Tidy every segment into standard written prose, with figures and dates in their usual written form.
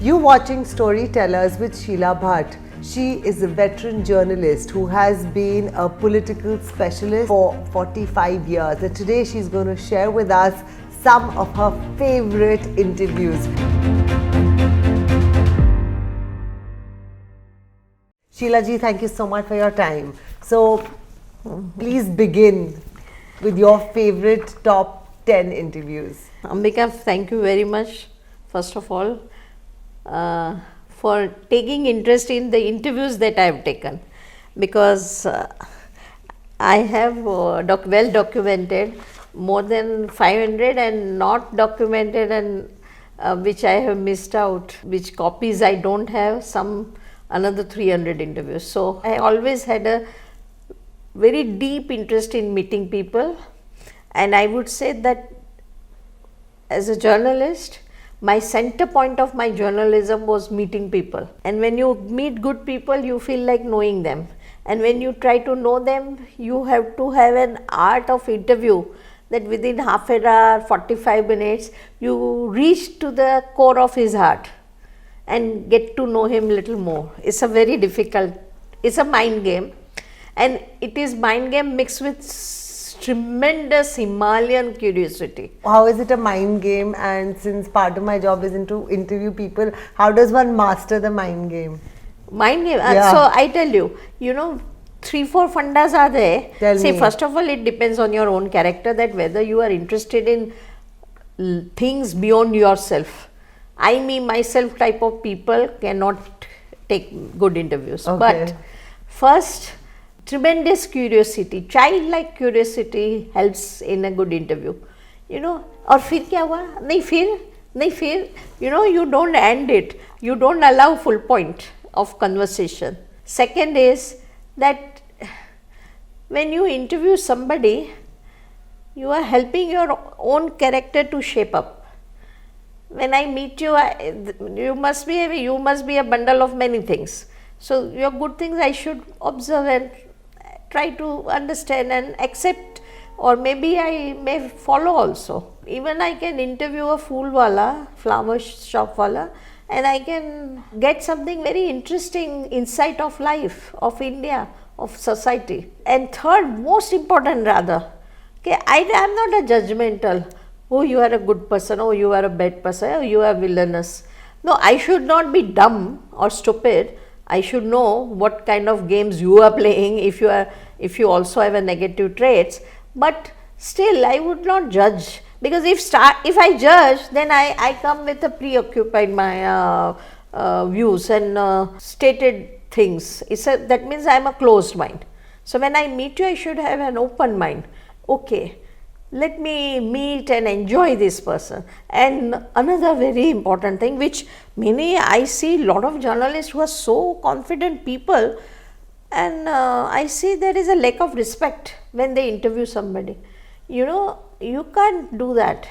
You're watching Storytellers with Sheela Bhatt. She is a veteran journalist who has been a political specialist for 45 years. And today she's going to share with us some of her favorite interviews. Sheela ji, thank you so much for your time. So, please begin with your favorite top 10 interviews. Ambika, thank you very much, first of all, for taking interest in the interviews that I have taken, because I have well documented more than 500 and not documented, and which I have missed out, which copies I don't have, some another 300 interviews. So I always had a very deep interest in meeting people, and I would say that as a journalist, my center point of my journalism was meeting people. And when you meet good people, you feel like knowing them. And when you try to know them, you have to have an art of interview that within half an hour, 45 minutes, you reach to the core of his heart and get to know him little more. It's a very difficult, it's a mind game. And it is mind game mixed with tremendous Himalayan curiosity. How is it a mind game? And since part of my job is to interview people, how does one master the mind game? Mind game? Yeah. So I tell you, 3-4 fundas are there. Tell See, me. first of all, it depends on your own character, that whether you are interested in things beyond yourself. I, me, myself type of people cannot take good interviews. Okay. But first, tremendous curiosity, childlike curiosity helps in a good interview. और फिर क्या हुआ? नहीं फिर, you don't end it. You don't allow full point of conversation. Second is that when you interview somebody, you are helping your own character to shape up. When I meet you, you must be a bundle of many things. So your good things I should observe and try to understand and accept, or maybe I may follow also. Even I can interview a fool wala, flower shop wala, and I can get something very interesting insight of life, of India, of society. And third, most important rather, okay, I am not a judgmental, oh you are a good person, oh you are a bad person, oh you are villainous. No, I should not be dumb or stupid. I should know what kind of games you are playing, if you also have a negative traits, but still I would not judge, because if I judge, then I come with a preoccupied my views and stated things. That means I am a closed mind. So when I meet you, I should have an open mind. Okay, let me meet and enjoy this person. And another very important thing, which I see a lot of journalists who are so confident people, and I see there is a lack of respect when they interview somebody. You can't do that.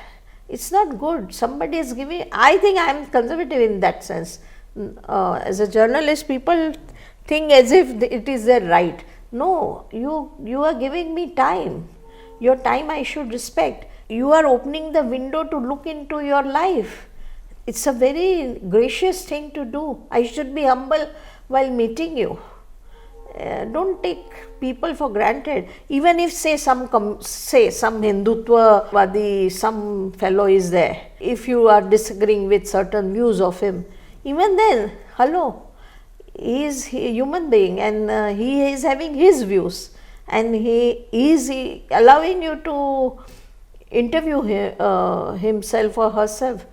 It's not good. Somebody is giving, I think I am conservative in that sense. As a journalist, people think as if it is their right. No, you are giving me time. Your time I should respect. You are opening the window to look into your life. It's a very gracious thing to do. I should be humble while meeting you. Don't take people for granted. Even if some Hindutva Vadi, some fellow is there, if you are disagreeing with certain views of him, even then, hello, he is a human being, and he is having his views, and he is allowing you to interview himself or herself.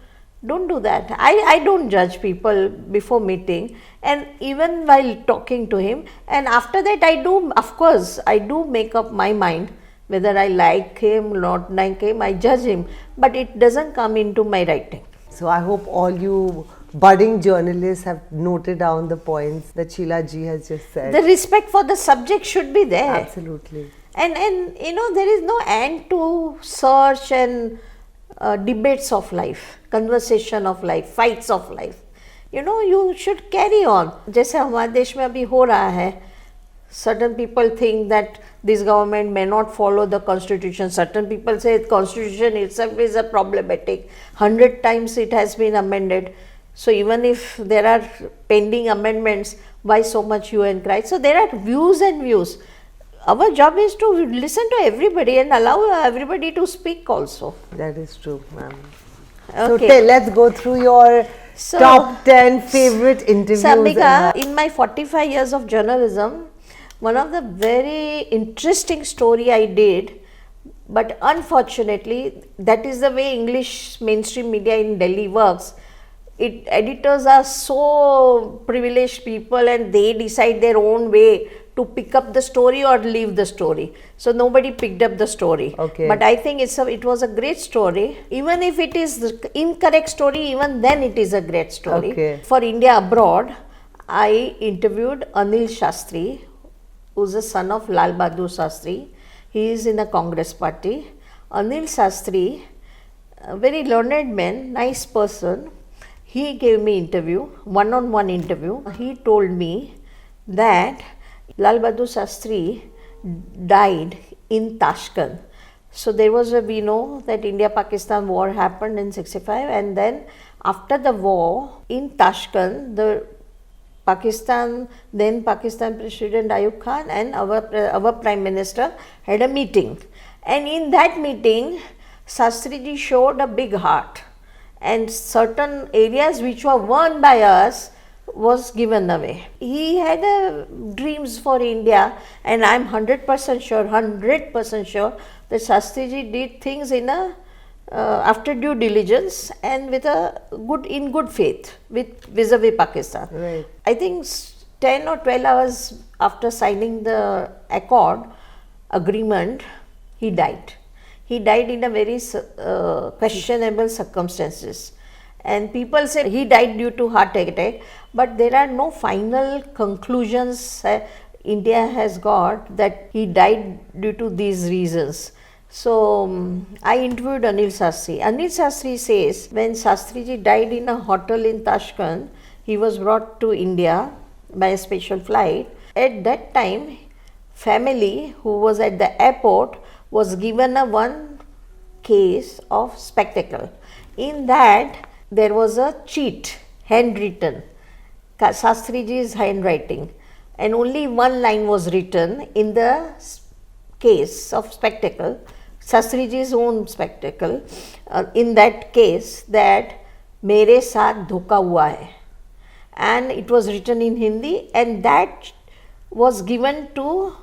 Don't do that. I don't judge people before meeting, and even while talking to him, and after that I do make up my mind whether I like him, not like him. I judge him, but it doesn't come into my writing. So I hope all you budding journalists have noted down the points that Sheela ji has just said. The respect for the subject should be there. Absolutely. And there is no end to search and debates of life, conversation of life, fights of life. You should carry on. जैसे हमारे देश में अभी हो रहा है, certain people think that this government may not follow the constitution. Certain people say the constitution itself is a problematic. 100 times it has been amended. So even if there are pending amendments, why so much hue and cry? So there are views and views. Our job is to listen to everybody and allow everybody to speak also. That is true, ma'am. Okay. So let's go through your top 10 favorite interviews. Sambika, in my 45 years of journalism, one of the very interesting story I did, but unfortunately, that is the way English mainstream media in Delhi works. Editors are so privileged people and they decide their own way to pick up the story or leave the story. So nobody picked up the story. Okay. But I think it was a great story. Even if it is the incorrect story, even then it is a great story. Okay. For India Abroad, I interviewed Anil Shastri, who's the son of Lal Bahadur Shastri. He is in the Congress party. Anil Shastri, a very learned man, nice person. He gave me interview, one-on-one interview. He told me that Lal Bahadur Shastri died in Tashkent. So there was we know that India-Pakistan war happened in 65, and then after the war in Tashkent, the then Pakistan President Ayub Khan and our Prime Minister had a meeting. And in that meeting, Shastriji showed a big heart. And certain areas which were won by us was given away. He had dreams for India, and I am 100% sure that Shastriji did things in after due diligence and in good faith vis-a-vis Pakistan. Right. I think 10 or 12 hours after signing the agreement, he died. He died in a very questionable circumstances, and people say he died due to heart attack, but there are no final conclusions India has got that he died due to these reasons. So I interviewed Anil Shastri. Anil Shastri says when Shastriji died in a hotel in Tashkent, he was brought to India by a special flight. At that time, family who was at the airport was given one case of spectacle. In that, there was a cheat, handwritten, Shastriji's handwriting, and only one line was written in the case of spectacle, Shastriji's own spectacle, in that case, that मेरे साथ धोखा हुआ है, and it was written in Hindi, and that was given to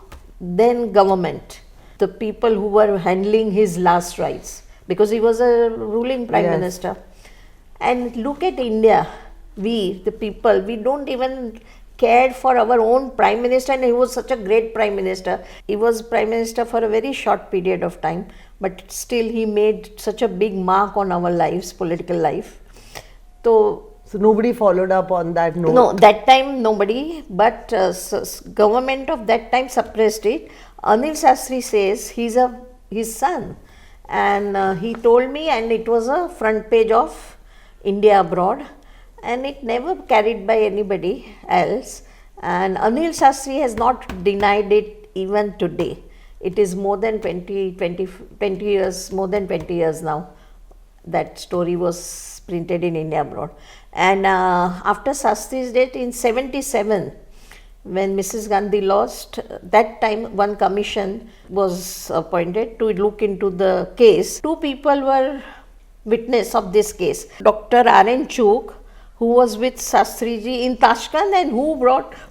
then government, the people who were handling his last rites, because he was a ruling prime minister. And look at India, we the people, we don't even care for our own prime minister, and he was such a great prime minister. He was prime minister for a very short period of time, but still he made such a big mark on our lives, political life. So nobody followed up on that note? No, that time nobody, but government of that time suppressed it. Anil Shastri says his son, and he told me, and it was a front page of India Abroad, and it never carried by anybody else. And Anil Shastri has not denied it even today. It is more than 20 years, more than 20 years now. That story was printed in India Abroad. And after Shastri's death in 77, when Mrs. Gandhi lost, that time one commission was appointed to look into the case. Two people were witness of this case. Dr. R.N. Chuk, who was with Shastriji in Tashkent, and who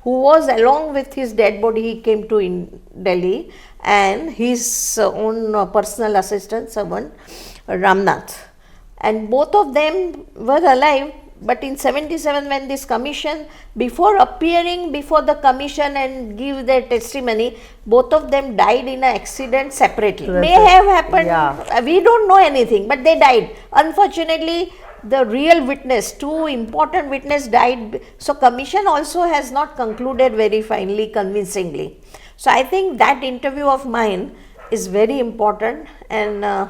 was along with his dead body, he came to Delhi, and his own personal assistant servant, Ramnath. And both of them were alive. But in 77, when this commission, before appearing before the commission and give their testimony, both of them died in an accident separately. May have happened, we don't know anything, but they died. Unfortunately, the real witness, two important witnesses died. So commission also has not concluded very finally, convincingly. So I think that interview of mine is very important, and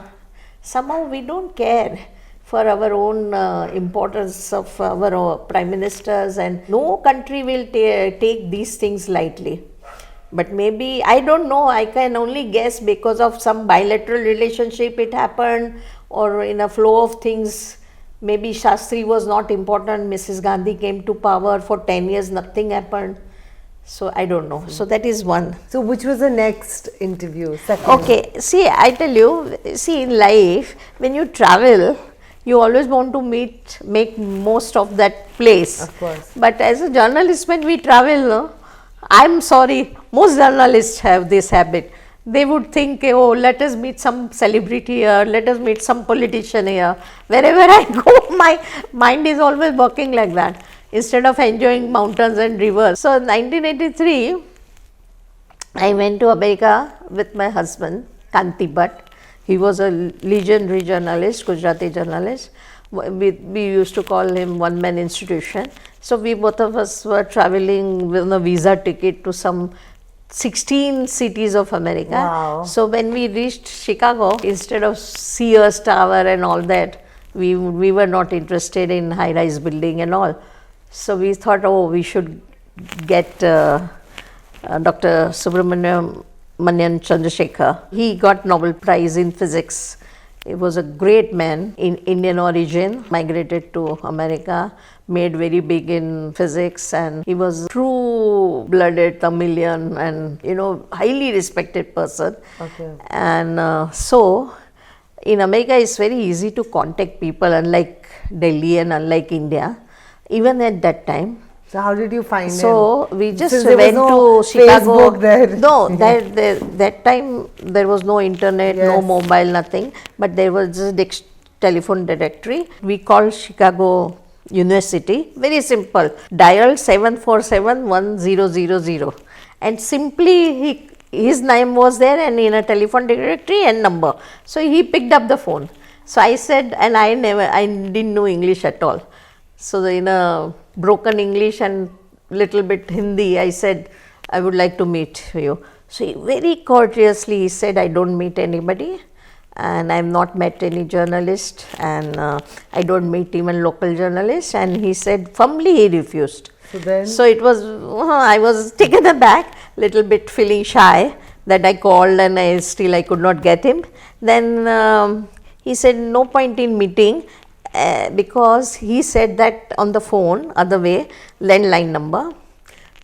somehow we don't care for our own importance of our prime ministers, and no country will take these things lightly. But maybe, I don't know, I can only guess because of some bilateral relationship it happened, or in a flow of things Maybe Shastri was not important. Mrs. Gandhi came to power for 10 years, nothing happened. So I don't know. So that is one. So which was the next interview? Second. Okay, see, I tell you, see, in life, when you travel, you always want to make most of that place. Of course. But as a journalist, when we travel, no, I'm sorry, most journalists have this habit. They would think, oh, let us meet some celebrity here, let us meet some politician here. Wherever I go, my mind is always working like that, instead of enjoying mountains and rivers. So, in 1983, I went to America with my husband, Kanti Bhatt. He was a legendary journalist, Gujarati journalist. We used to call him one-man institution. So, we both of us were traveling with a visa ticket to some 16 cities of America. Wow. So, when we reached Chicago, instead of Sears Tower and all that, we were not interested in high-rise building and all. So, we thought, oh, we should get Dr. Subramanian Chandrasekhar. He got Nobel Prize in Physics. He was a great man in Indian origin, migrated to America, made very big in physics, and he was true-blooded Tamilian and, you know, highly respected person. Okay. And so, in America, it's very easy to contact people, unlike Delhi and unlike India, even at that time. So how did you find him? So we just Since there went was no to Chicago. Facebook there. No, that time there was no internet, no Yes. mobile, nothing. But there was just telephone directory. We called Chicago University. Very simple. Dial 747-1000, and simply his name was there, and in a telephone directory and number. So he picked up the phone. So I said, and I didn't know English at all. So in a broken English and little bit Hindi, I said, I would like to meet you. So he very courteously he said, I don't meet anybody, and I have not met any journalist, and I don't meet even local journalists. And he said, firmly he refused. So it was, I was taken aback, little bit feeling shy that I called and I could not get him. Then he said, no point in meeting. Because he said that on the phone, other way, landline number,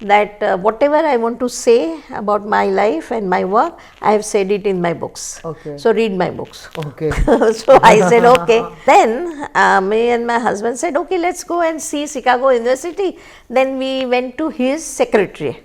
that whatever I want to say about my life and my work, I have said it in my books. Okay. So read my books. Okay. So I said, okay. Then me and my husband said, okay, let's go and see Chicago University. Then we went to his secretary.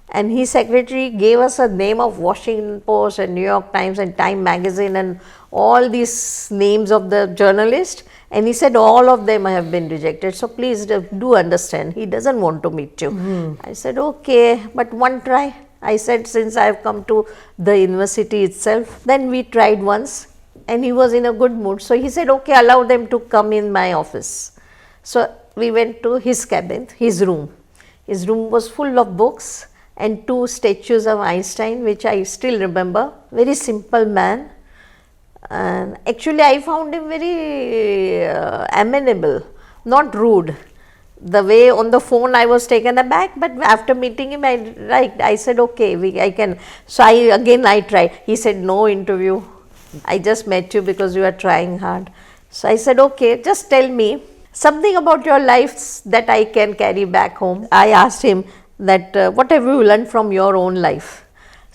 And his secretary gave us a name of Washington Post and New York Times and Time Magazine and all these names of the journalists. And he said, all of them have been rejected. So please do understand, he doesn't want to meet you. I said, okay, but one try. I said, since I have come to the university itself, then we tried once, and he was in a good mood. So he said, okay, allow them to come in my office. So we went to his cabin, his room. His room was full of books and 2 statues of Einstein, which I still remember. Very simple man. And actually I found him very amenable, not rude. The way on the phone I was taken aback, but after meeting him I said, okay, I can. So I tried. He said, no interview. I just met you because you are trying hard. So I said, okay, just tell me something about your life that I can carry back home. I asked him that what have you learned from your own life?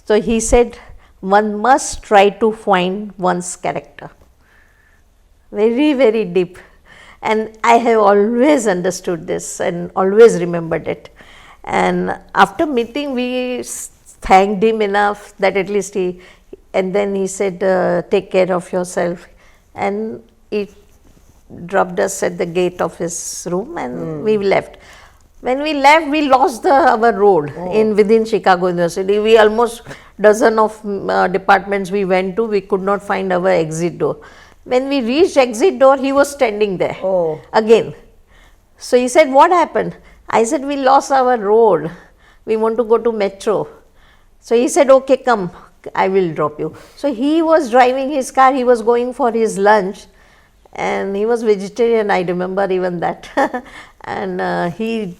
So he said, one must try to find one's character. Very, very deep. And I have always understood this and always remembered it. And after meeting, we thanked him enough that at least and then he said, take care of yourself. And he dropped us at the gate of his room, and we left. When we left, we lost our road within Chicago University. We almost dozen of departments we went to, we could not find our exit door. When we reached exit door, he was standing there again. So he said, what happened? I said, we lost our road. We want to go to metro. So he said, okay, come, I will drop you. So he was driving his car, he was going for his lunch. And he was vegetarian, I remember even that. And he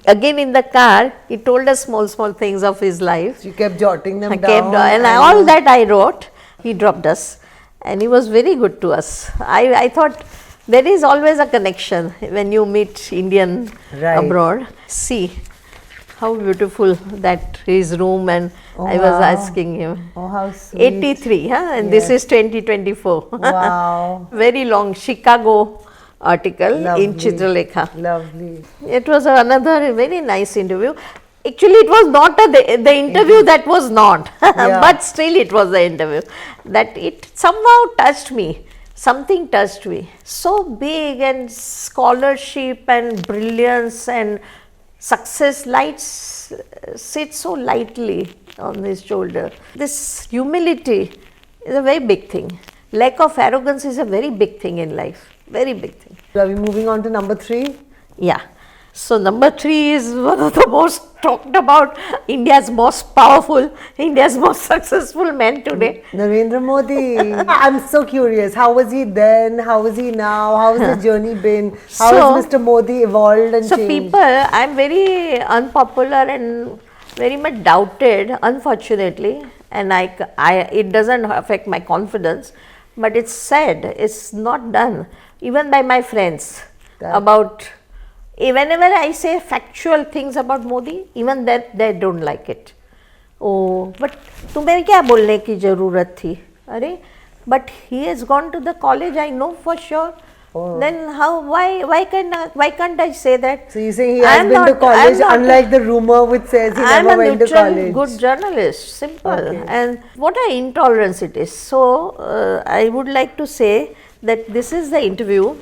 again in the car, he told us small things of his life. You kept jotting them down. And all that I wrote. He dropped us, and he was very good to us. I thought there is always a connection when you meet Indian Right. abroad. See how beautiful that his room, and Oh, I was wow. asking him. Oh, how sweet. 83, huh? And this Yes. is 2024. Wow. Very long Chicago article in Lovely. Chitralekha. Lovely. It was another very nice interview. Actually, it was not the interview that was not, Yeah. but still it was the interview. That it somehow touched me. Something touched me. So big, and scholarship and brilliance and success lights sit so lightly on his shoulder. This humility is a very big thing. Lack of arrogance is a very big thing in life. Very big thing. Are we moving on to number 3? Yeah. So number 3 is one of the most talked about, India's most powerful, India's most successful man today. Narendra Modi. I'm so curious. How was he then? How is he now? How has the journey been? How has Mr. Modi evolved and So changed? people, I'm very unpopular and very much doubted, unfortunately, and it doesn't affect my confidence, but it's said, it's not done, even by my friends, about, whenever I say factual things about Modi, even that they don't like it. Oh, but तुम्हें क्या बोलने की जरूरत थी? अरे, but he has gone to the college, I know for sure. Oh. Then why can't I say that? So you say he has I'm been to not- college, I'm not- unlike the rumor which says he I'm never a went to neutral, college. good journalist, simple. Okay. And what an intolerance it is. So I would like to say that this is the interview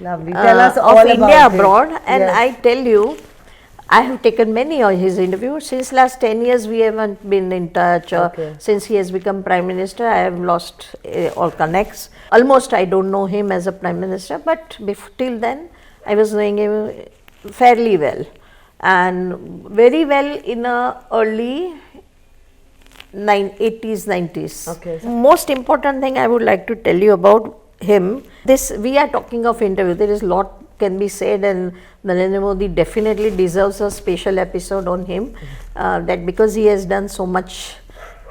Lovely. Tell us of all India about abroad, it. and Yes. I tell you, I have taken many of his interviews. Since last 10 years, we haven't been in touch. Okay. Since he has become Prime Minister, I have lost all connects. Almost I don't know him as a Prime Minister, but till then, I was knowing him fairly well. And very well in a early 80s, 90s. Okay. Most important thing I would like to tell you about him, we are talking of interview, there is lot can be said, and Narendra Modi definitely deserves a special episode on him, that because he has done so much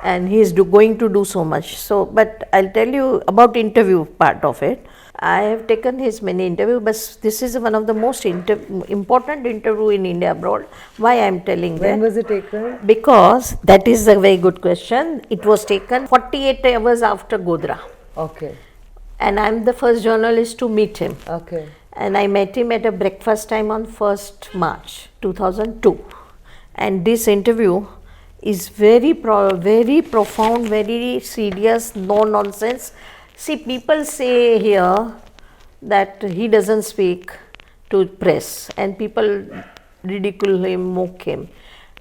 and he is going to do so much. So, but I'll tell you about interview part of it. I have taken his many interviews, but this is one of the most important interview in India abroad. Why I am telling that? When was it taken? Because that is a very good question. It was taken 48 hours after Godra. Okay. And I am the first journalist to meet him. Okay. And I met him at a breakfast time on 1st March 2002. And this interview is very profound, very serious, no nonsense. See, people say here that he doesn't speak to press, and people ridicule him, mock him.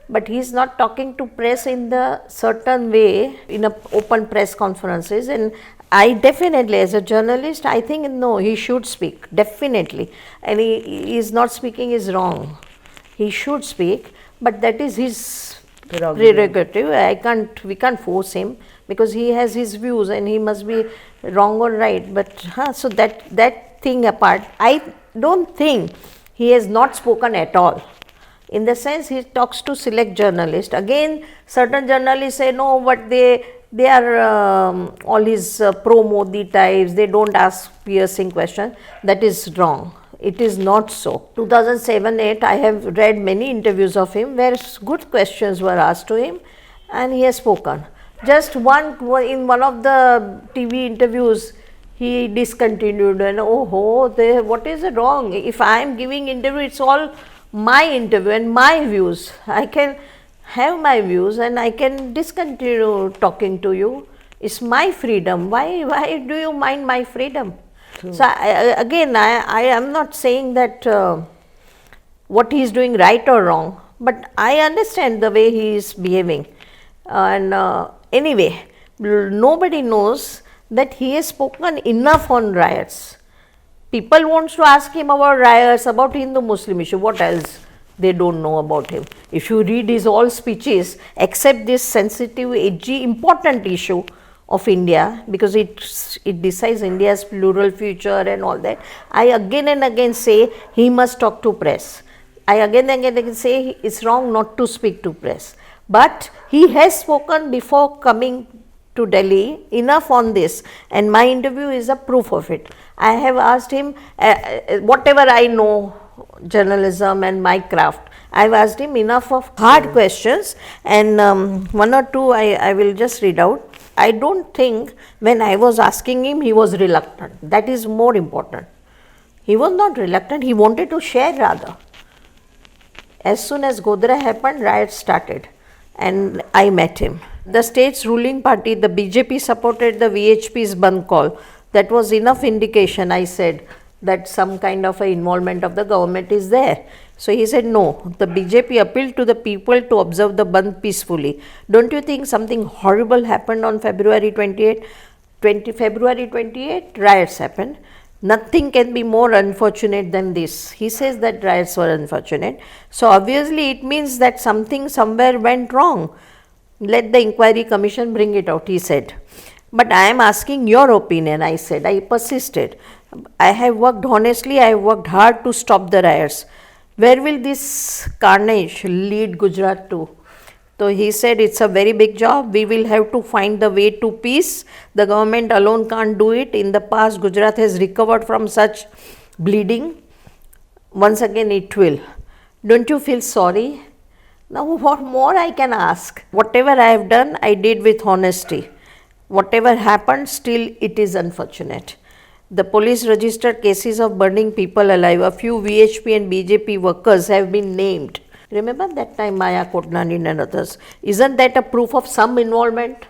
But he is not talking to press in the certain way in a open press conferences. And I definitely, as a journalist, I think no, he should speak, definitely. And he is not speaking is wrong. He should speak, but that is his prerogative. We can't force him, because he has his views and he must be wrong or right. But so that thing apart, I don't think he has not spoken at all. In the sense, he talks to select journalists. Again, certain journalists say no, but they are all his pro-Modi types, they don't ask piercing questions. That is wrong. It is not so. 2007-8, I have read many interviews of him where good questions were asked to him and he has spoken. Just in one of the TV interviews, he discontinued and what is wrong? If I am giving interview, it's all my interview and my views. I can have my views and I can discontinue talking to you. It's my freedom. Why do you mind my freedom? True. So I am not saying that what he is doing right or wrong, but I understand the way he is behaving. And anyway, nobody knows that he has spoken enough on riots. People wants to ask him about riots, about Hindu-Muslim issue. What else they don't know about him? If you read his all speeches, except this sensitive, edgy, important issue of India, because it decides India's plural future and all that, I again and again say he must talk to press. I again and again say it's wrong not to speak to press. But he has spoken before coming to Delhi, enough on this, and my interview is a proof of it. I have asked him whatever I know, journalism and my craft. I've asked him enough of hard questions, and one or two I will just read out. I don't think when I was asking him, he was reluctant. That is more important. He was not reluctant, he wanted to share rather. As soon as Godhra happened, riots started, and I met him. The state's ruling party, the BJP, supported the VHP's Bandh call. That was enough indication, I said, that some kind of a involvement of the government is there. So he said, no, the BJP appealed to the people to observe the Bandh peacefully. Don't you think something horrible happened on February 28? February 28, riots happened. Nothing can be more unfortunate than this. He says that riots were unfortunate. So obviously it means that something somewhere went wrong. Let the inquiry commission bring it out, he said. But I am asking your opinion, I said. I persisted. I have worked honestly, I have worked hard to stop the riots. Where will this carnage lead Gujarat to? So he said, it's a very big job. We will have to find the way to peace. The government alone can't do it. In the past, Gujarat has recovered from such bleeding. Once again, it will. Don't you feel sorry? Now, what more I can ask? Whatever I have done, I did with honesty. Whatever happened, still it is unfortunate. The police registered cases of burning people alive. A few VHP and BJP workers have been named. Remember that time Maya Kotnani and others? Isn't that a proof of some involvement?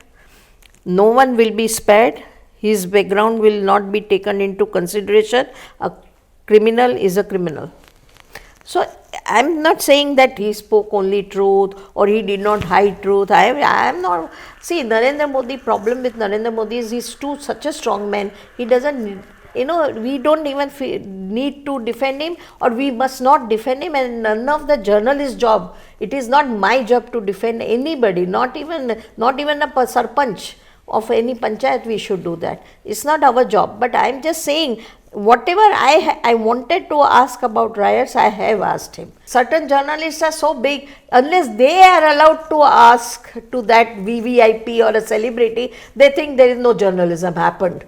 No one will be spared. His background will not be taken into consideration. A criminal is a criminal. So I am not saying that he spoke only truth or he did not hide truth. I am not. See, Narendra Modi, problem with Narendra Modi is he's such a strong man. He doesn't, we don't even need to defend him, or we must not defend him, and none of the journalist's job. It is not my job to defend anybody, not even a sarpanch of any panchayat we should do that. It's not our job. But I am just saying, whatever I wanted to ask about riots, I have asked him. Certain journalists are so big, unless they are allowed to ask to that VVIP or a celebrity, they think there is no journalism happened.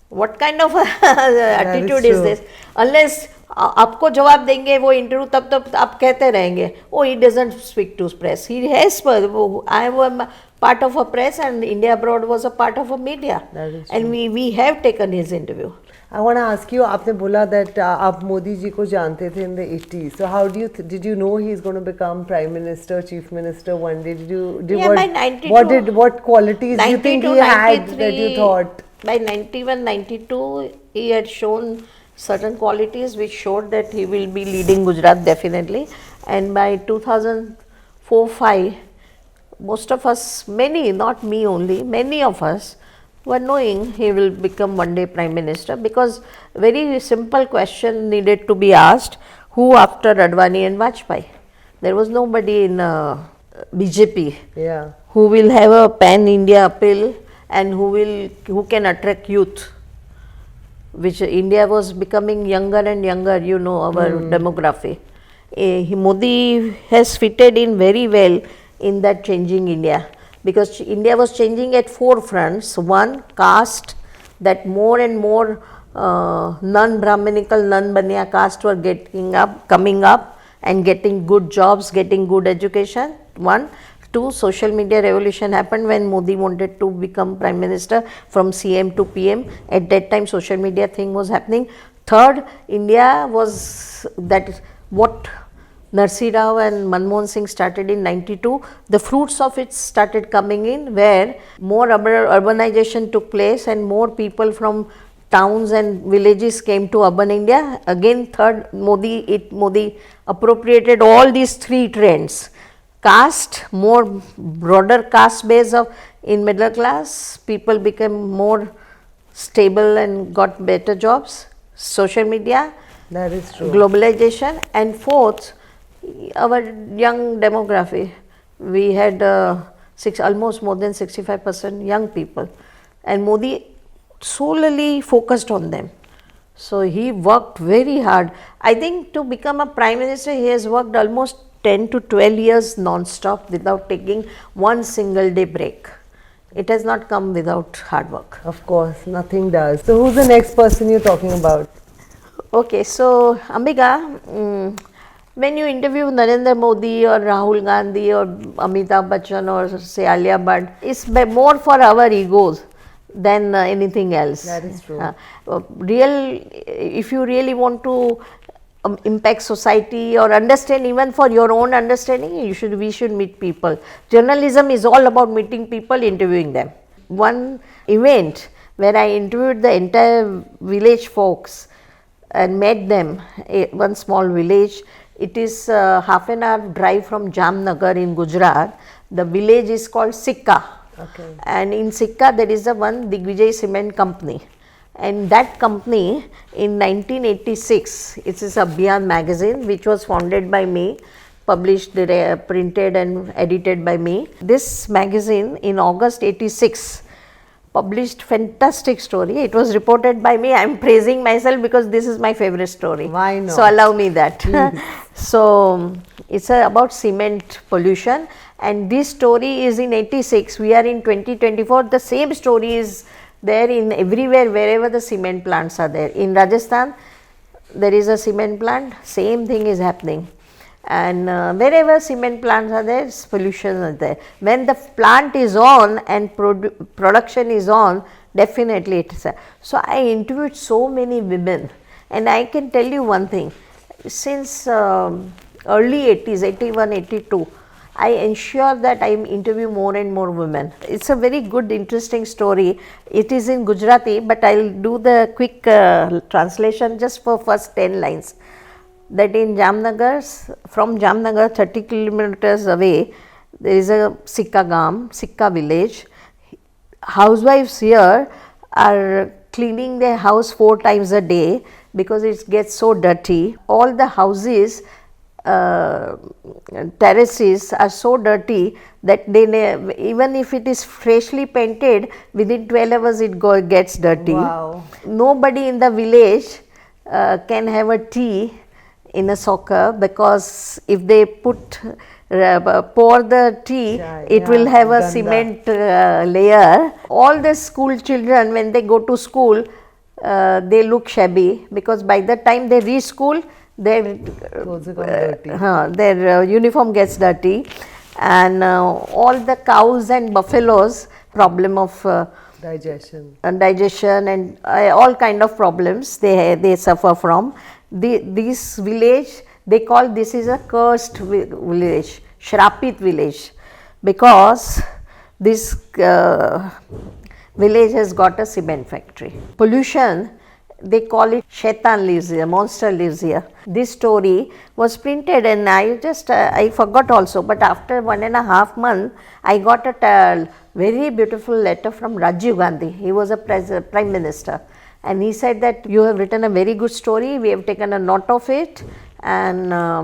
What kind of attitude is this? Unless आपको जवाब देंगे वो interview तब आप कहते रहेंगे, oh, he doesn't speak to press. He has, I am part of a press, and India Abroad was a part of a media, and we have taken his interview. I want to ask you, आपने बोला that आप मोदी जी को जानते थे in the 80s. So how did you know he's going to become prime minister, chief minister one day? By 92, what qualities do you think he had that you thought? By 91, 92, he had shown certain qualities which showed that he will be leading Gujarat definitely. And by 2004-5, most of us, many, not me only, many of us were knowing he will become one day prime minister, because very simple question needed to be asked: who after Advani and Vajpayee? There was nobody in BJP who will have a pan-India appeal and who can attract youth, which India was becoming younger and younger, our demography. Modi has fitted in very well in that changing India, because India was changing at 4 fronts. One, caste, that more and more non-Brahminical, non-Baniya caste were coming up and getting good jobs, getting good education. One. 2, social media revolution happened when Modi wanted to become prime minister from CM to PM. At that time, social media thing was happening. 3rd, India was that what Narsi Rao and Manmohan Singh started in 92. The fruits of it started coming in, where more urbanization took place and more people from towns and villages came to urban India. Again, 3rd, Modi appropriated all these 3 trends. Caste, more broader caste base in middle class, people became more stable and got better jobs. Social media, that is true. Globalization, and 4th, our young demography. We had almost more than 65% young people, and Modi solely focused on them. So he worked very hard. I think to become a prime minister, he has worked almost 10 to 12 years non-stop without taking one single day break. It has not come without hard work. Of course, nothing does. So who's the next person you're talking about? Okay, so Ambika, when you interview Narendra Modi or Rahul Gandhi or Amitabh Bachchan or say Alia Bhatt, it's more for our egos than anything else. That is true. If you really want to impact society or understand, even for your own understanding, we should meet people. Journalism is all about meeting people, interviewing them. One event where I interviewed the entire village folks and met them, one small village. It is half an hour drive from Jamnagar in Gujarat. The village is called Sikka. Okay. And in Sikka there is a one Digvijay Cement company. And that company in 1986, it is Abhiyan magazine which was founded by me, published, printed and edited by me. This magazine in August 86 published fantastic story. It was reported by me. I am praising myself because this is my favorite story. Why not? So allow me that. So it's about cement pollution, and this story is in 86. We are in 2024. The same story is there in everywhere wherever the cement plants are there. In Rajasthan, there is a cement plant. Same thing is happening. And wherever cement plants are there, pollution is there. When the plant is on and production is on, definitely it is. So I interviewed so many women, and I can tell you one thing. Since early 80s, 81, 82, I ensure that I interview more and more women. It's a very good, interesting story. It is in Gujarati, but I'll do the quick translation just for first 10 lines. That in Jamnagar, from Jamnagar 30 kilometers away, there is a Sikka village. Housewives here are cleaning their house 4 times a day because it gets so dirty. All the houses, terraces are so dirty that they even if it is freshly painted, within 12 hours it gets dirty. Wow. Nobody in the village can have a tea in a soccer, because if they pour the tea, it will have a cement layer. All the school children, when they go to school, they look shabby, because by the time they reach school, their uniform gets dirty, and all the cows and buffaloes, problem of digestion and all kind of problems they suffer from. This village, they call this is a cursed village, Shrapit village, because this village has got a cement factory. Pollution, they call it Shaitan lives here, monster lives here. This story was printed, and I forgot also, but after 1.5 months, I got a very beautiful letter from Rajiv Gandhi. He was a prime minister, and he said that you have written a very good story, we have taken a note of it, and I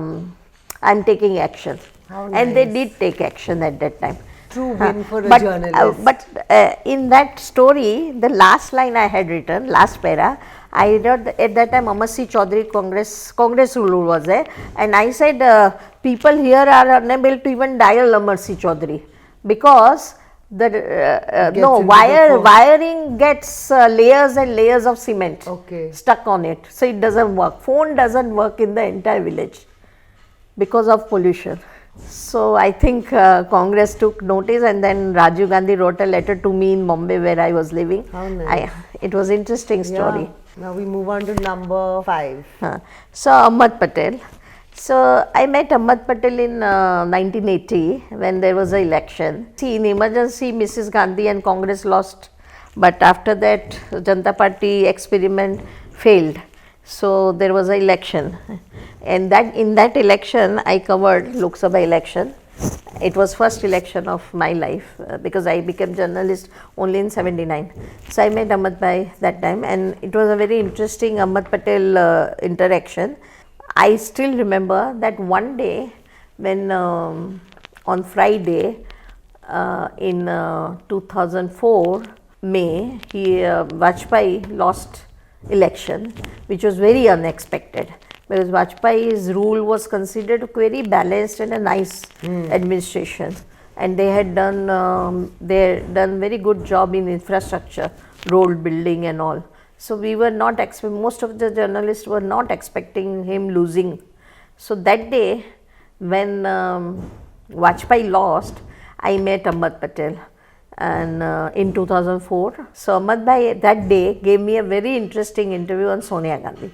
am taking action. How nice. And they did take action at that time. True win for a journalist. But in that story, the last line I had written, last para, I wrote at that time Amar Singh Chaudhary Congress ruler was there, and I said people here are unable to even dial Amar Singh Chaudhary, because the wiring gets layers and layers of cement stuck on it, so it doesn't work. Phone doesn't work in the entire village because of pollution. So I think Congress took notice, and then Rajiv Gandhi wrote a letter to me in Bombay where I was living. How nice. It was an interesting story. Yeah. Now we move on to number 5. So Ahmad Patel. So I met Ahmad Patel in 1980 when there was an election. See, in emergency, Mrs. Gandhi and Congress lost, but after that Janata Party experiment failed. So there was an election, and in that election I covered Lok Sabha election. It was first election of my life because I became journalist only in 79. So I met Ahmad Bhai that time, and it was a very interesting Ahmad Patel interaction. I still remember that one day when on Friday in 2004 May, Vajpayee lost election, which was very unexpected, because Vajpayee's rule was considered very balanced and a nice administration. and they had done very good job in infrastructure, road building and all. So we were not most of the journalists were not expecting him losing. So that day when Vajpayee lost, I met Ahmed Patel, and in 2004. So Ahmed Bhai that day gave me a very interesting interview on Sonia Gandhi,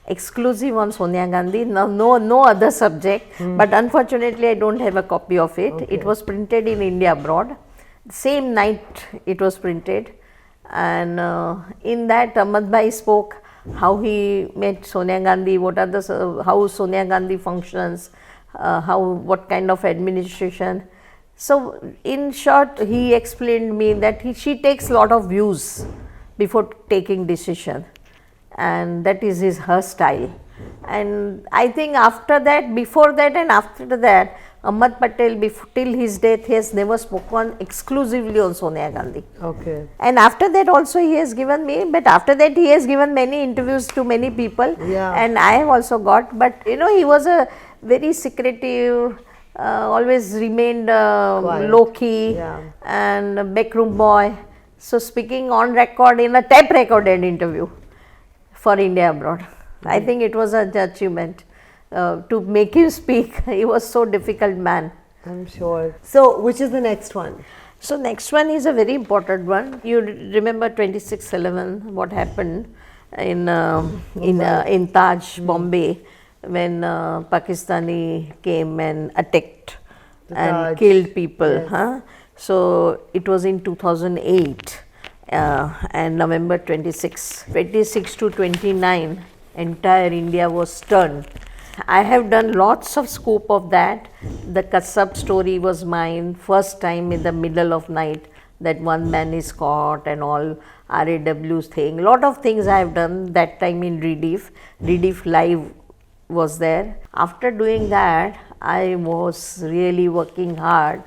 exclusive on Sonia Gandhi, no other subject, but unfortunately I don't have a copy of it. Okay. It was printed in India abroad, same night it was printed, and in that Ahmed Bhai spoke how he met Sonia Gandhi, what are the how Sonia Gandhi functions, what kind of administration. So in short, he explained me that she takes lot of views before taking decision, and that is her style. And I think after that, before that and after that, Ahmed Patel till his death, he has never spoken exclusively on Sonia Gandhi. Okay. And after that also he has given me, but after that he has given many interviews to many people, Yeah. and I have also got, but you know, he was a very secretive, always remained Quiet. low key, Yeah. and backroom boy. So speaking on record in a tape recorded interview for India abroad, I think it was an achievement to make him speak. He was so difficult man. I'm sure. So, which is the next one? So next one is a very important one. You remember 26/11, what happened in Taj, Bombay, when Pakistani came and attacked and Taj. killed people. Yes. Huh? So it was in 2008 and November 26 to 29, entire India was stunned. I have done lots of scoop of that. The Kasab story was mine, first time in the middle of night that one man is caught and all RAW's thing. Lot of things I have done that time in Rediff Live was there. After doing that, I was really working hard.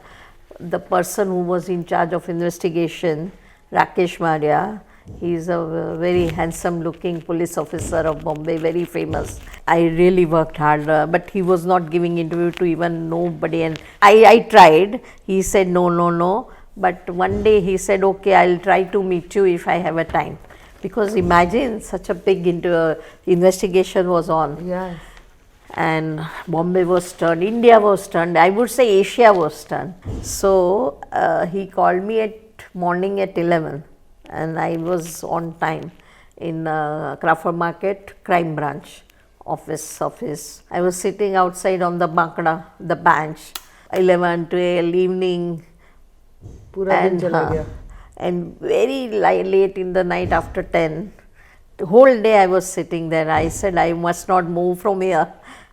The person who was in charge of investigation, Rakesh Maria, he is a very handsome looking police officer of Bombay, very famous. I really worked hard, but he was not giving interview to even nobody, and I tried. He said no, but one day he said, okay, I'll try to meet you if I have a time. Because imagine such a big investigation was on. Yes. And Bombay was stunned, India was stunned, I would say Asia was stunned. So he called me at morning at 11, and I was on time in Crawford Market crime branch office. I was sitting outside on the bankda, the bench, 11 to evening, Pura din chala gaya. and very late in the night after 10. The whole day I was sitting there. I said I must not move from here.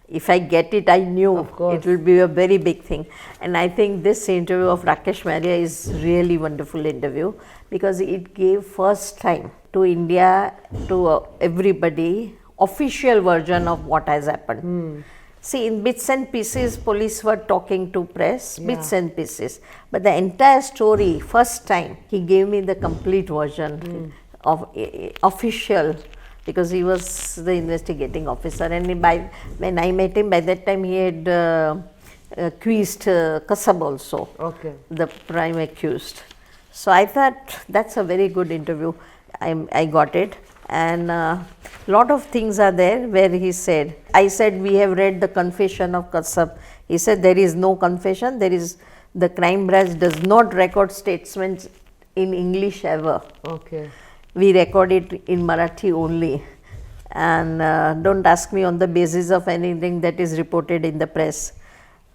If I get it, I knew it will be a very big thing. And I think this interview of Rakesh Maria is really wonderful interview, because it gave first time to India, to everybody, official version of what has happened. See, in bits and pieces, police were talking to press, bits and pieces. But the entire story, first time, he gave me the complete version of official, because he was the investigating officer. And when I met him, by that time he had accused Kasab also, the prime accused. So I thought that's a very good interview. I got it. And lot of things are there where he said, I said, we have read the confession of Kasab. He said, there is no confession, the crime branch does not record statements in English ever. We record it in Marathi only. And don't ask me on the basis of anything that is reported in the press.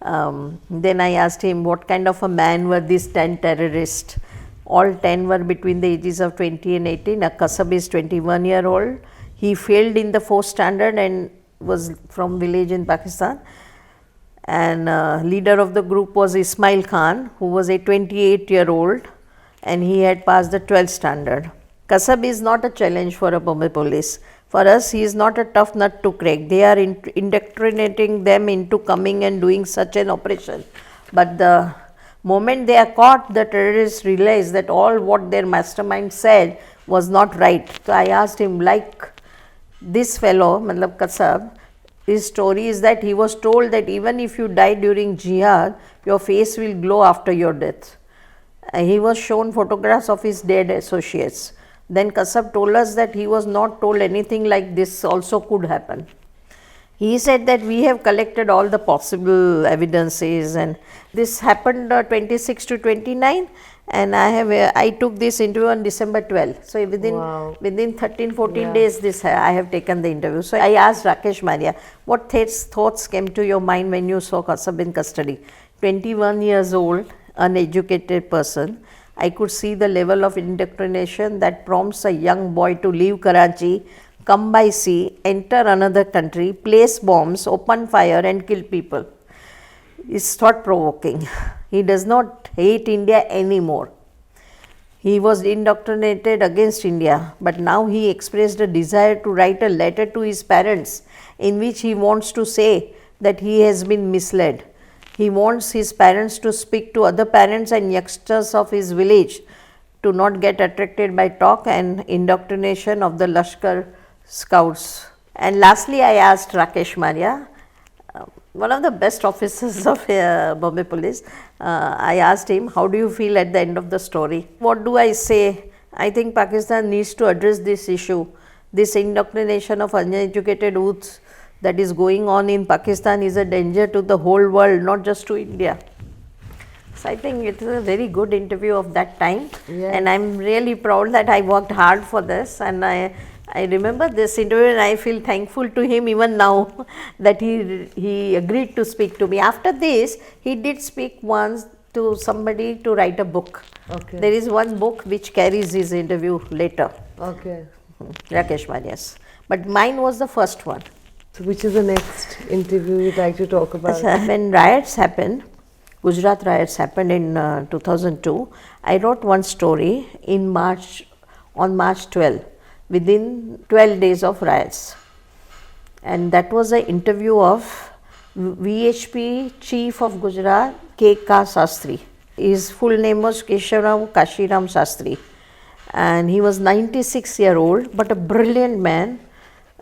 Then I asked him, what kind of a man were these 10 terrorists? All 10 were between the ages of 20 and 18. Kasab is 21-year-old. He failed in the 4th standard and was from village in Pakistan. And leader of the group was Ismail Khan, who was a 28-year-old, and he had passed the 12th standard. Kasab is not a challenge for a Bombay police. For us, he is not a tough nut to crack. They are indoctrinating them into coming and doing such an operation. But the moment they are caught, the terrorists realize that all what their mastermind said was not right. So I asked him, like this fellow, Kasab, his story is that he was told that even if you die during jihad, your face will glow after your death. He was shown photographs of his dead associates. Then Kasab told us that he was not told anything like this also could happen. He said that we have collected all the possible evidences, and this happened 26 to 29, and I took this interview on December 12. So within 13-14 days I have taken the interview. So I asked Rakesh Maria, what thoughts came to your mind when you saw Kasab in custody? 21 years old, uneducated person. I could see the level of indoctrination that prompts a young boy to leave Karachi, come by sea, enter another country, place bombs, open fire and kill people. It's thought provoking. He does not hate India anymore. He was indoctrinated against India, but now he expressed a desire to write a letter to his parents in which he wants to say that he has been misled. He wants his parents to speak to other parents and youngsters of his village to not get attracted by talk and indoctrination of the Lashkar scouts. And lastly, I asked Rakesh Maria, one of the best officers of Bombay Police, I asked him, how do you feel at the end of the story? What do I say? I think Pakistan needs to address this issue. This indoctrination of uneducated youths that is going on in Pakistan is a danger to the whole world, not just to India. So I think it is a very good interview of that time, and I'm really proud that I worked hard for this, and I remember this interview and I feel thankful to him even now that he agreed to speak to me. After this, he did speak once to somebody to write a book. Okay. There is one book which carries his interview later. Okay. Rakesh Marias. But mine was the first one. So which is the next interview you'd like to talk about? When riots happened, Gujarat riots happened in 2002, I wrote one story on March 12, within 12 days of riots. And that was an interview of VHP Chief of Gujarat, K.K. Sastry. His full name was Keshav Kashiram Sastry. And he was 96-year-old, but a brilliant man,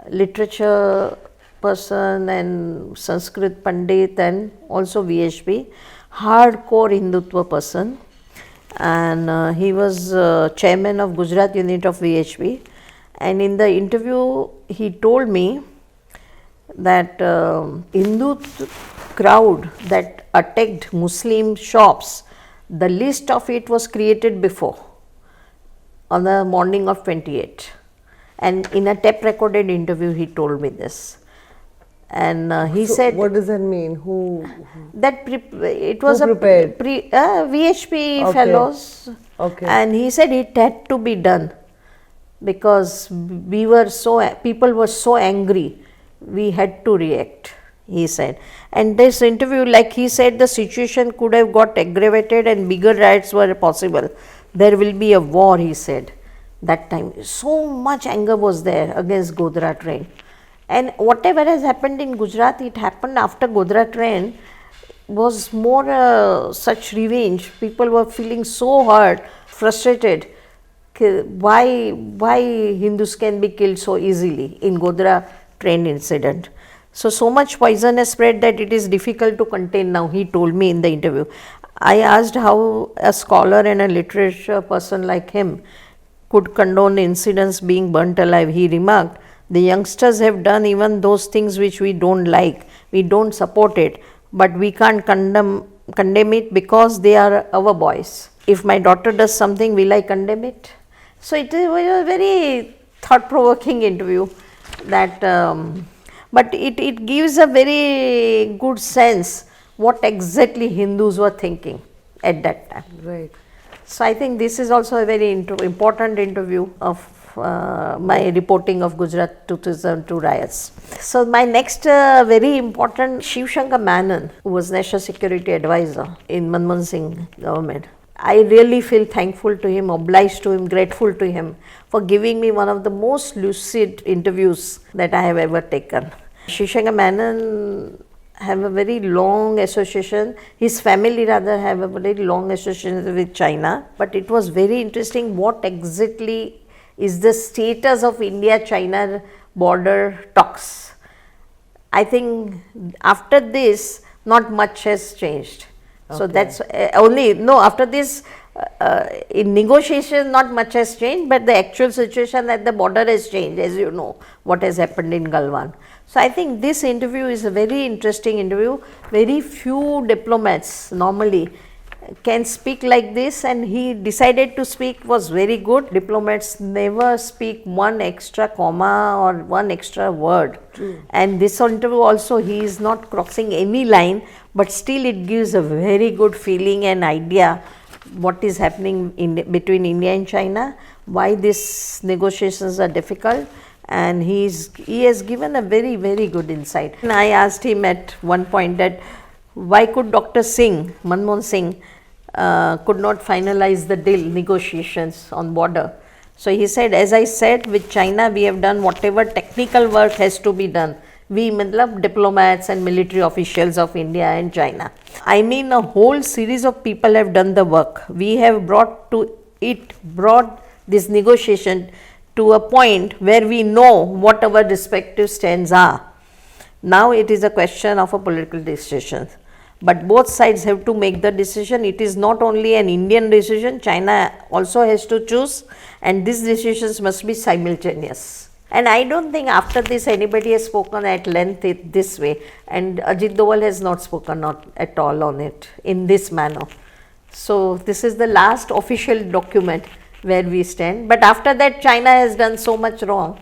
literature person and Sanskrit Pandit and also VHP, hardcore Hindutva person. And he was chairman of Gujarat unit of VHP. And in the interview, he told me that Hindu crowd that attacked Muslim shops, the list of it was created before, on the morning of 28. And in a tape recorded interview, he told me this. And he said, what does that mean? Who? That it was who prepared? VHP fellows. Okay. And he said it had to be done because people were so angry, we had to react, he said. And this interview, like he said, the situation could have got aggravated and bigger riots were possible. There will be a war, he said, that time. So much anger was there against Godhra train. And whatever has happened in Gujarat, it happened after Godhra train, was more such revenge. People were feeling so hurt, frustrated. Why Hindus can be killed so easily in Godhra train incident. So much poison has spread that it is difficult to contain now, he told me in the interview. I asked how a scholar and a literature person like him could condone incidents being burnt alive. He remarked, the youngsters have done even those things which we don't like, we don't support it, but we can't condemn it because they are our boys. If my daughter does something, will I condemn it? So it was a very thought-provoking interview that, but it gives a very good sense what exactly Hindus were thinking at that time. Right. So I think this is also a very important interview of my reporting of Gujarat 2002 riots. So my next very important, Shiv Shankar Menon, who was National Security Advisor in Manmohan Singh government. I really feel thankful to him, obliged to him, grateful to him for giving me one of the most lucid interviews that I have ever taken. Shiv Shankar Menon have a very long association, his family rather have a very long association with China, but it was very interesting what exactly is the status of India-China border talks. I think after this, not much has changed. So Okay. that's only, no, after this, in negotiation, not much has changed, but the actual situation at the border has changed, as you know, what has happened in Galwan. So I think this interview is a very interesting interview. Very few diplomats normally can speak like this, and he decided to speak was very good. Diplomats never speak one extra comma or one extra word. True. And this interview also, he is not crossing any line, but still it gives a very good feeling and idea what is happening in between India and China, why these negotiations are difficult, and he has given a very, very good insight. And I asked him at one point that why could Dr. Singh, Manmohan Singh, could not finalize the deal negotiations on border. So he said, as I said, with China we have done whatever technical work has to be done. We matlab diplomats and military officials of India and China. I mean, a whole series of people have done the work. We have brought this negotiation to a point where we know what our respective stands are. Now it is a question of a political decision. But both sides have to make the decision. It is not only an Indian decision, China also has to choose, and these decisions must be simultaneous. And I don't think after this anybody has spoken at length this way, and Ajit Doval has not spoken at all on it in this manner. So this is the last official document where we stand. But after that, China has done so much wrong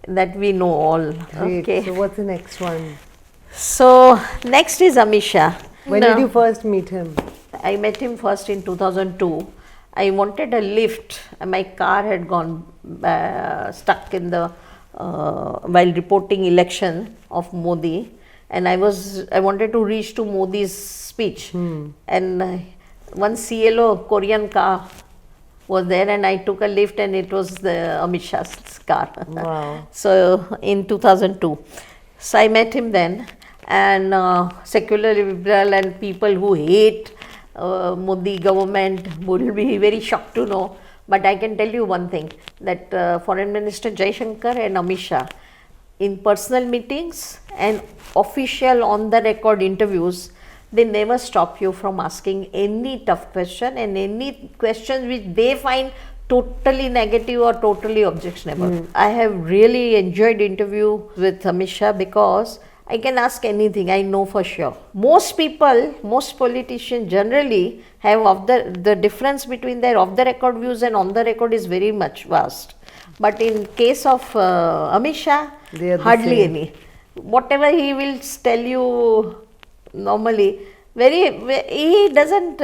that we know all. Great. Okay. So what's the next one? So next is Amit Shah. When did you first meet him? I met him first in 2002. I wanted a lift. My car had gone stuck in the while reporting election of Modi, and I wanted to reach to Modi's speech, and one CLO Korean car was there, and I took a lift, and it was the Amit Shah's car. Wow. So in 2002, so I met him then, and secular liberal and people who hate Modi government will be very shocked to know. But I can tell you one thing, that Foreign Minister Jaishankar and Amit Shah, in personal meetings and official on the record interviews, they never stop you from asking any tough question and any questions which they find totally negative or totally objectionable. I have really enjoyed interview with Amit Shah because I can ask anything, I know for sure. Most people, most politicians generally have the difference between their off the record views and on the record is very much vast. But in case of Amit Shah, hardly any. Whatever he will tell you normally, he doesn't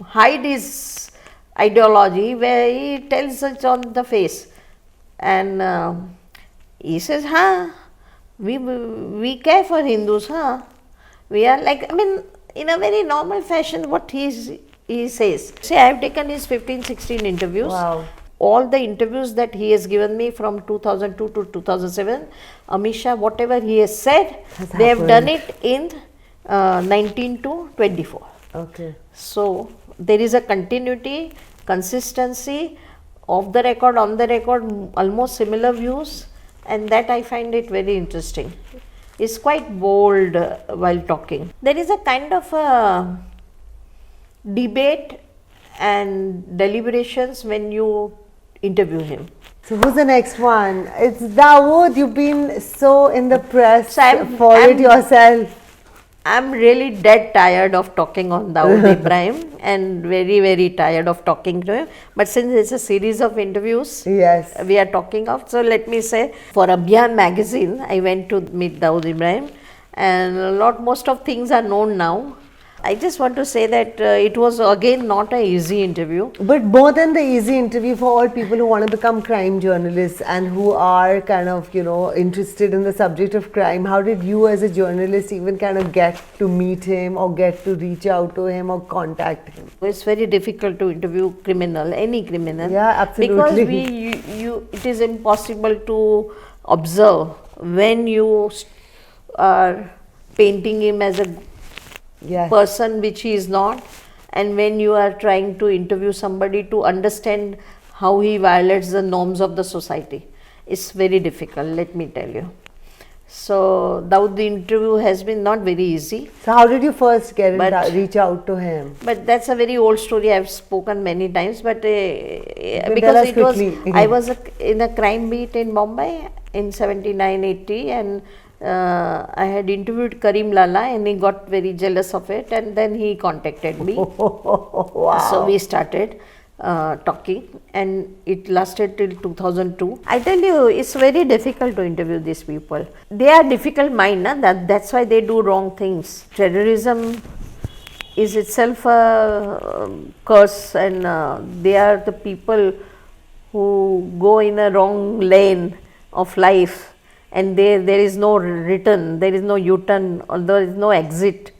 hide his ideology, where he tells it on the face. And he says, we care for Hindus, we are like, I mean, in a very normal fashion, what he says. See, I have taken his 15-16 interviews. Wow. All the interviews that he has given me from 2002 to 2007, Amit Shah, whatever he has said, they have done it in 19 to 24. Okay. So there is a continuity, consistency, off the record, on the record, almost similar views, and that I find it very interesting. He's quite bold while talking. There is a kind of a debate and deliberations when you interview him. So who's the next one? It's Dawood. You've been so in the press So for it yourself. I'm really dead tired of talking on Dawood Ibrahim and very, very tired of talking to him. But since it's a series of interviews, Yes. we are talking of, so let me say, for Abhiyan magazine, I went to meet Dawood Ibrahim, and most of things are known now. I just want to say that it was again not an easy interview. But more than the easy interview, for all people who want to become crime journalists and who are kind of, interested in the subject of crime, how did you as a journalist even kind of get to meet him or get to reach out to him or contact him? It's very difficult to interview any criminal. Yeah, absolutely. Because it is impossible to observe when you are painting him as a person which he is not, and when you are trying to interview somebody to understand how he violates the norms of the society. It's very difficult, let me tell you. So the interview has been not very easy. So how did you first reach out to him? But that's a very old story. I've spoken many times. But tell because us it was, quickly. I was in a crime beat in Bombay in 79-80, and I had interviewed Karim Lala, and he got very jealous of it, and then he contacted me. Wow. So we started talking, and it lasted till 2002. I tell you, it's very difficult to interview these people. They are difficult mind, that's why they do wrong things. Terrorism is itself a curse, and they are the people who go in a wrong lane of life, and there is no return, there is no U-turn, or there is no exit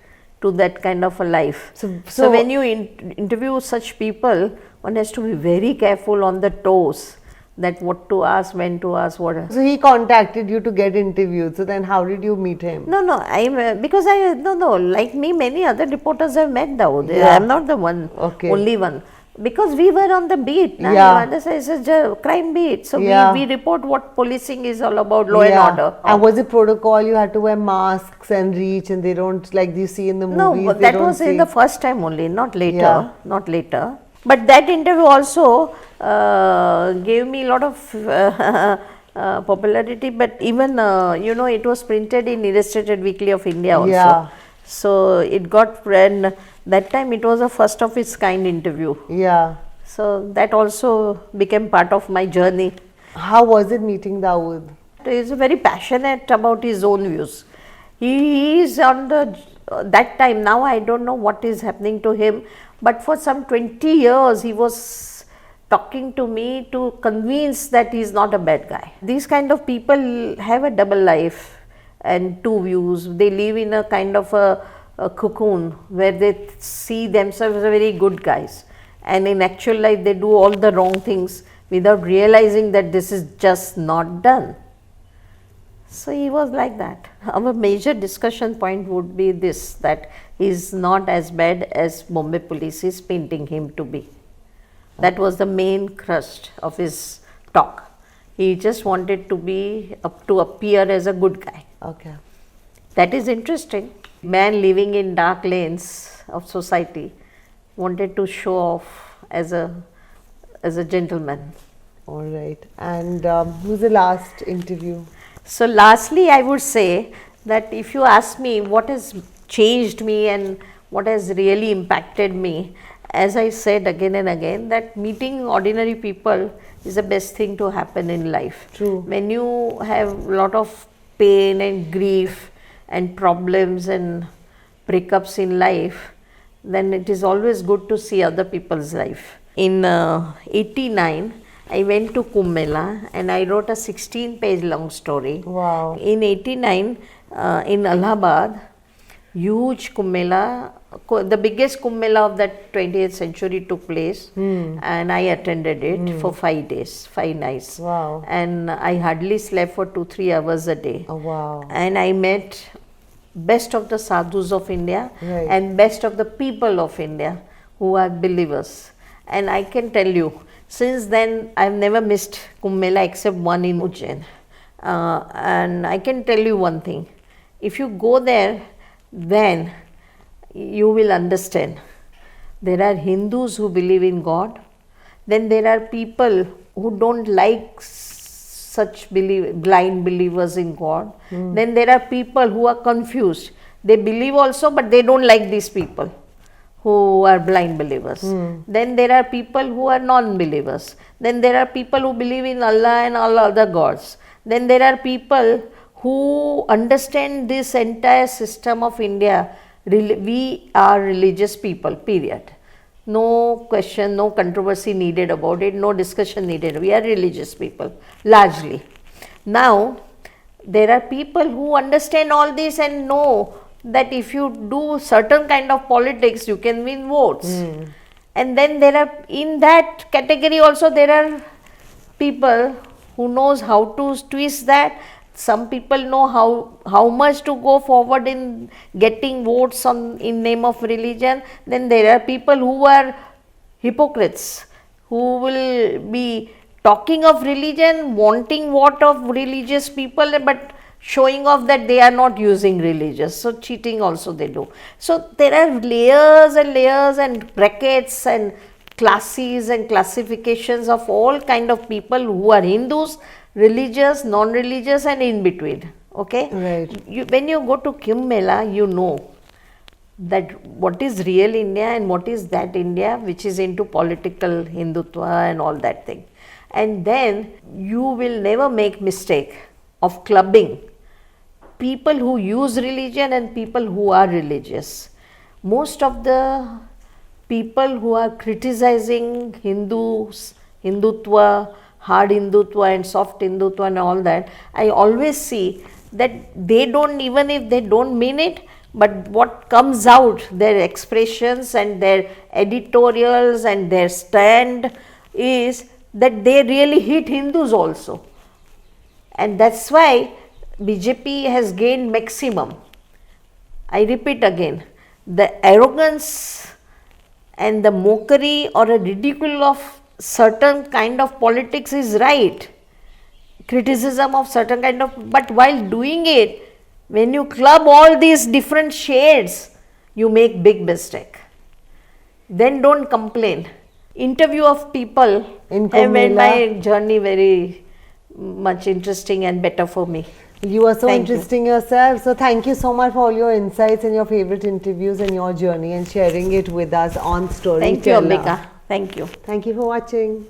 to that kind of a life. So when you interview such people, one has to be very careful on the toes, that what to ask, when to ask, what. So he contacted you to get interviewed. So then how did you meet him? No, like me, many other reporters have met Dawood. Yeah. I'm not the only one. Because we were on the beat. Yeah. You understand? It's a crime beat. So we report what policing is all about, law and order. And was it protocol? You had to wear masks and reach, and they don't, like you see in the movies. No, but that was in the first time only, not later. Yeah. Not later. But that interview also gave me a lot of popularity. But even, it was printed in Illustrated Weekly of India also. Yeah. So it got read. That time it was a first of its kind interview. Yeah. So that also became part of my journey. How was it meeting Dawood? He is very passionate about his own views. He is on that time, now I don't know what is happening to him, but for some 20 years he was talking to me to convince that he is not a bad guy. These kind of people have a double life and two views. They live in a kind of a cocoon where they see themselves as very good guys, and in actual life they do all the wrong things without realizing that this is just not done. So he was like that. Our major discussion point would be this, that he is not as bad as Bombay police is painting him to be. That was the main crust of his talk. He just wanted to appear as a good guy. Okay. That is interesting. Man living in dark lanes of society wanted to show off as a gentleman. All right. And who's the last interview? So lastly, I would say that if you ask me what has changed me and what has really impacted me, as I said again and again, that meeting ordinary people is the best thing to happen in life. True. When you have a lot of pain and grief and problems and breakups in life, then it is always good to see other people's life. In 89, I went to Kumbh Mela and I wrote a 16-page long story. Wow. In 89, in Allahabad, huge Kumbh Mela, the biggest Kumbh Mela of that 20th century took place, and I attended it for 5 days, 5 nights. Wow. And I hardly slept for 2-3 hours a day. Oh, wow. And I met best of the sadhus of India, right, and best of the people of India who are believers. And I can tell you, since then I've never missed Kumbh Mela except one in Ujjain. And I can tell you one thing, if you go there, then you will understand. There are Hindus who believe in God, then there are people who don't like such blind believers in God. Then there are people who are confused. They believe also, but they don't like these people who are blind believers. Then there are people who are non-believers. Then there are people who believe in Allah and all other gods. Then there are people who understand this entire system of India. We are religious people, period. No question, no controversy needed about it, no discussion needed. We are religious people, largely. Now, there are people who understand all this and know that if you do certain kind of politics, you can win votes. And then there are, in that category also, there are people who knows how to twist that. Some people know how much to go forward in getting votes in name of religion. Then there are people who are hypocrites, who will be talking of religion, wanting vote of religious people, but showing off that they are not using religious. So cheating also they do. So there are layers and layers and brackets and classes and classifications of all kind of people who are Hindus, religious, non-religious, and in between. Okay. Right. When you go to Kumbh Mela, you know that what is real India and what is that India which is into political Hindutva and all that thing. And then you will never make mistake of clubbing people who use religion and people who are religious. Most of the people who are criticizing Hindus, Hindutva, hard Hindutva and soft Hindutva and all that, I always see that they don't, even if they don't mean it, but what comes out, their expressions and their editorials and their stand is that they really hit Hindus also. And that's why BJP has gained maximum. I repeat again, the arrogance and the mockery or a ridicule of certain kind of politics is right. Criticism of certain kind of, but while doing it, when you club all these different shades, you make big mistake. Then don't complain. Interview of people have made my journey very much interesting and better for me. You are so interesting yourself. So thank you so much for all your insights and your favorite interviews and your journey and sharing it with us on Storytellers. Thank you, Ambika. Thank you. Thank you for watching.